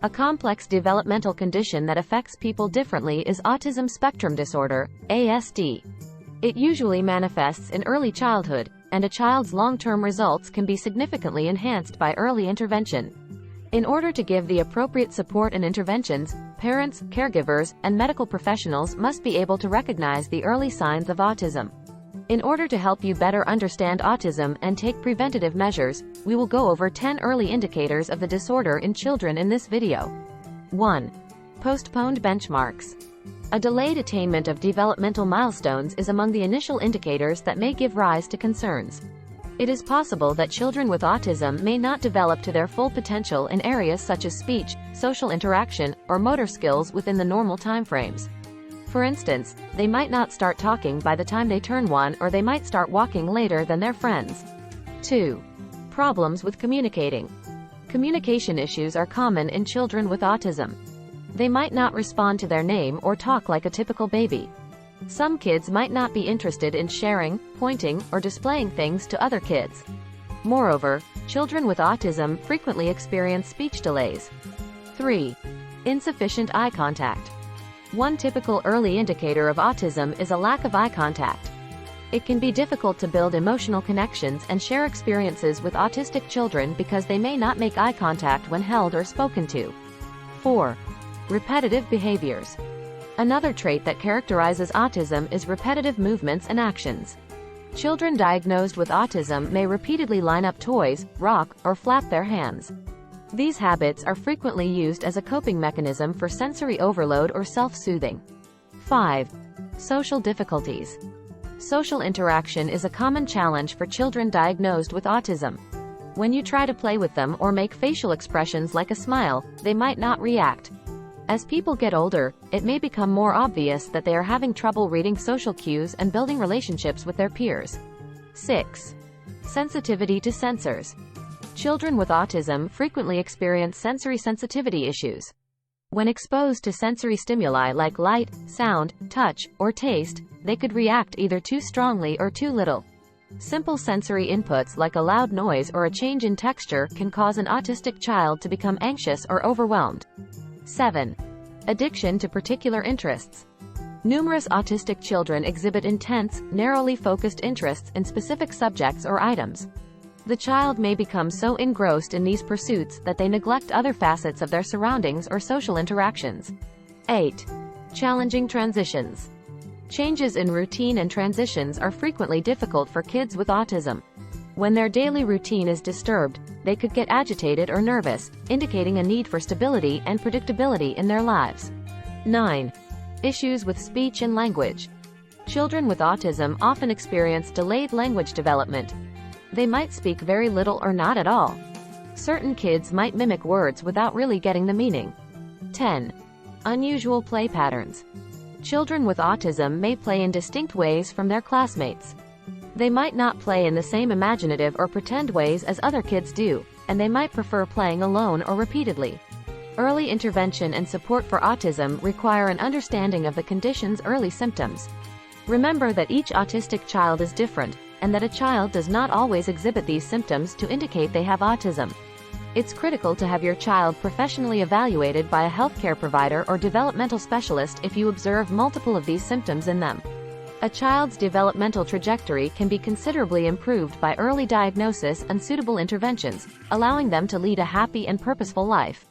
A complex developmental condition that affects people differently is autism spectrum disorder, ASD. It usually manifests in early childhood, and a child's long-term results can be significantly enhanced by early intervention. In order to give the appropriate support and interventions, parents, caregivers, and medical professionals must be able to recognize the early signs of autism. In order to help you better understand autism and take preventative measures, we will go over 10 early indicators of the disorder in children in this video. 1. Postponed benchmarks. A delayed attainment of developmental milestones is among the initial indicators that may give rise to concerns. It is possible that children with autism may not develop to their full potential in areas such as speech, social interaction, or motor skills within the normal timeframes. For instance, they might not start talking by the time they turn 1, or they might start walking later than their friends. 2. Problems with communicating. Communication issues are common in children with autism. They might not respond to their name or talk like a typical baby. Some kids might not be interested in sharing, pointing, or displaying things to other kids. Moreover, children with autism frequently experience speech delays. 3. Insufficient eye contact. One typical early indicator of autism is a lack of eye contact. It can be difficult to build emotional connections and share experiences with autistic children because they may not make eye contact when held or spoken to. 4. Repetitive behaviors. Another trait that characterizes autism is repetitive movements and actions. Children diagnosed with autism may repeatedly line up toys, rock, or flap their hands. These habits are frequently used as a coping mechanism for sensory overload or self-soothing. 5. Social difficulties. Social interaction is a common challenge for children diagnosed with autism. When you try to play with them or make facial expressions like a smile, they might not react. As people get older, it may become more obvious that they are having trouble reading social cues and building relationships with their peers. 6. Sensitivity to sensors. Children with autism frequently experience sensory sensitivity issues. When exposed to sensory stimuli like light, sound, touch, or taste, they could react either too strongly or too little. Simple sensory inputs like a loud noise or a change in texture can cause an autistic child to become anxious or overwhelmed. 7. Addiction to particular interests. Numerous autistic children exhibit intense, narrowly focused interests in specific subjects or items. The child may become so engrossed in these pursuits that they neglect other facets of their surroundings or social interactions. 8. Challenging transitions. Changes in routine and transitions are frequently difficult for kids with autism. When their daily routine is disturbed, they could get agitated or nervous, indicating a need for stability and predictability in their lives. 9. Issues with speech and language. Children with autism often experience delayed language development. They might speak very little or not at all. Certain kids might mimic words without really getting the meaning. 10. Unusual play patterns. Children with autism may play in distinct ways from their classmates. They might not play in the same imaginative or pretend ways as other kids do, and they might prefer playing alone or repeatedly. Early intervention and support for autism require an understanding of the condition's early symptoms. Remember that each autistic child is different, and that a child does not always exhibit these symptoms to indicate they have autism. It's critical to have your child professionally evaluated by a healthcare provider or developmental specialist if you observe multiple of these symptoms in them. A child's developmental trajectory can be considerably improved by early diagnosis and suitable interventions, allowing them to lead a happy and purposeful life.